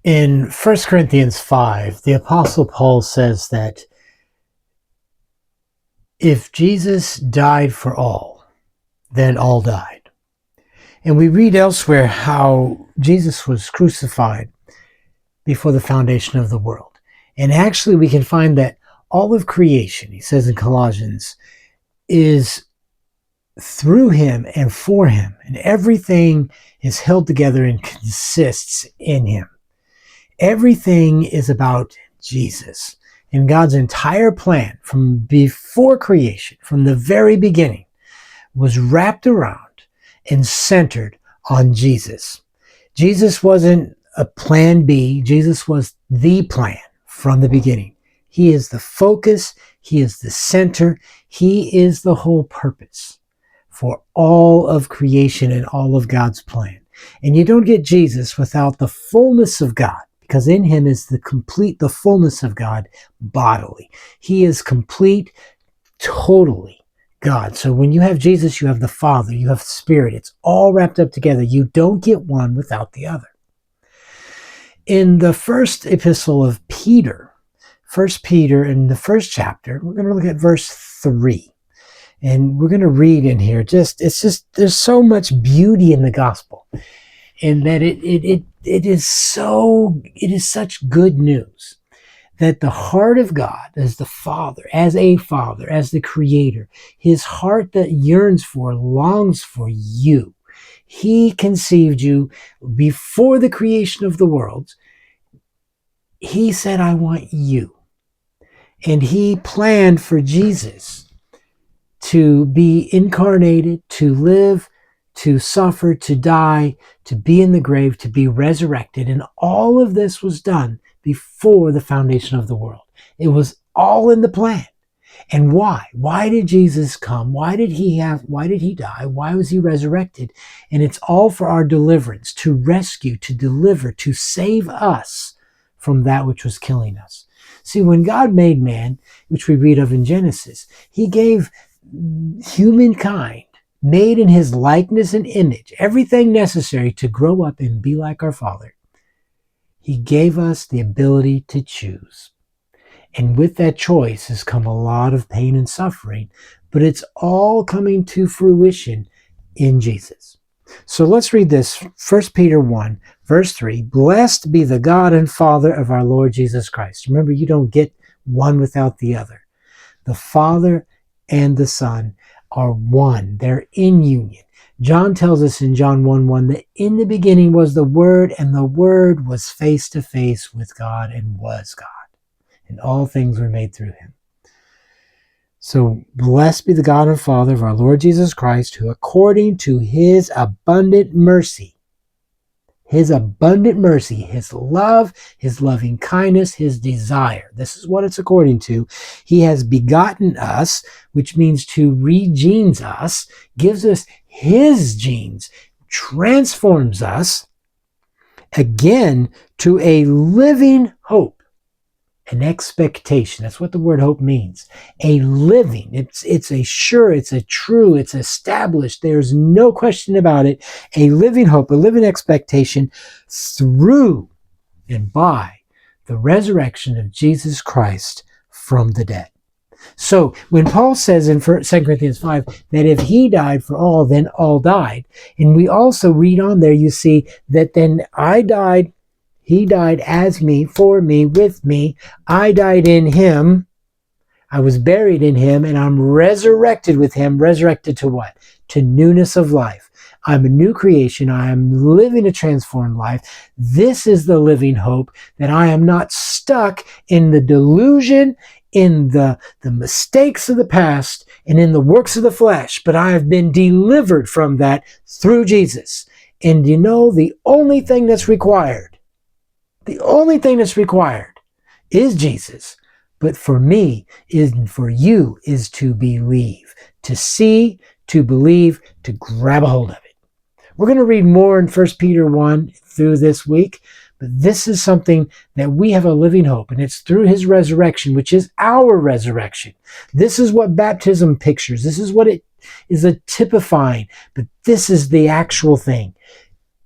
In 1 Corinthians 5, the Apostle Paul says that if Jesus died for all, then all died. And we read elsewhere how Jesus was crucified before the foundation of the world. And actually we can find that all of creation, he says in Colossians, is through him and for him. And everything is held together and consists in him. Everything is about Jesus. And God's entire plan from before creation, from the very beginning, was wrapped around and centered on Jesus. Jesus wasn't a plan B. Jesus was the plan from the beginning. He is the focus. He is the center. He is the whole purpose for all of creation and all of God's plan. And you don't get Jesus without the fullness of God, because in him is the fullness of God bodily. He is complete, totally God. So when you have Jesus, you have the Father, you have the Spirit. It's all wrapped up together. You don't get one without the other. In the first epistle of Peter, 1 Peter, in the first chapter, we're going to look at verse 3. And we're going to read in here, there's so much beauty in the gospel. And that it is such good news that the heart of God as the Father, as the Creator, his heart that yearns for, longs for you. He conceived you before the creation of the world. He said, I want you. And he planned for Jesus to be incarnated, to live, to suffer, to die, to be in the grave, to be resurrected. And all of this was done before the foundation of the world. It was all in the plan. And why? Why did Jesus come? Why did he die? Why was he resurrected? And it's all for our deliverance, to rescue, to deliver, to save us from that which was killing us. See, when God made man, which we read of in Genesis, he gave humankind, made in his likeness and image, everything necessary to grow up and be like our Father. He gave us the ability to choose. And with that choice has come a lot of pain and suffering, but it's all coming to fruition in Jesus. So let's read this, 1 Peter 1, verse 3. Blessed be the God and Father of our Lord Jesus Christ. Remember, you don't get one without the other. The Father and the Son are one. They're in union. John tells us in John 1:1 that in the beginning was the Word, and the Word was face to face with God and was God. And all things were made through him. So blessed be the God and Father of our Lord Jesus Christ, who according to his abundant mercy, his love, his loving kindness, his desire. This is what it's according to. He has begotten us, which means to regenes us, gives us his genes, transforms us again to a living hope. An expectation. That's what the word hope means. A living. It's a sure, it's a true, it's established. There's no question about it. A living hope, a living expectation through and by the resurrection of Jesus Christ from the dead. So when Paul says in 2 Corinthians 5 that if he died for all, then all died. And we also read on there, you see that then I died, he died as me, for me, with me. I died in him. I was buried in him, and I'm resurrected with him. Resurrected to what? To newness of life. I'm a new creation. I am living a transformed life. This is the living hope, that I am not stuck in the delusion, in the mistakes of the past, and in the works of the flesh, but I have been delivered from that through Jesus. And you know, the only thing that's required is Jesus. But for me, and for you, is to believe, to see, to believe, to grab a hold of it. We're going to read more in 1 Peter 1 through this week, but this is something that we have a living hope, and it's through his resurrection, which is our resurrection. This is what baptism pictures. This is what it is a typifying, but this is the actual thing.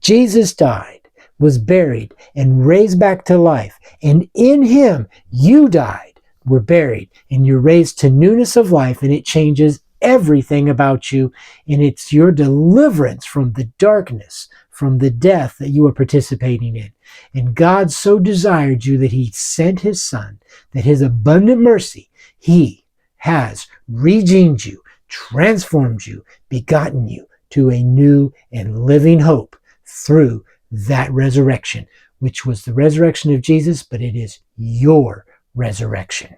Jesus died, was buried, and raised back to life. And in him, you died, were buried, and you're raised to newness of life, and it changes everything about you. And it's your deliverance from the darkness, from the death that you are participating in. And God so desired you that he sent his Son, that his abundant mercy, he has redeemed you, transformed you, begotten you to a new and living hope through that resurrection, which was the resurrection of Jesus, but it is your resurrection.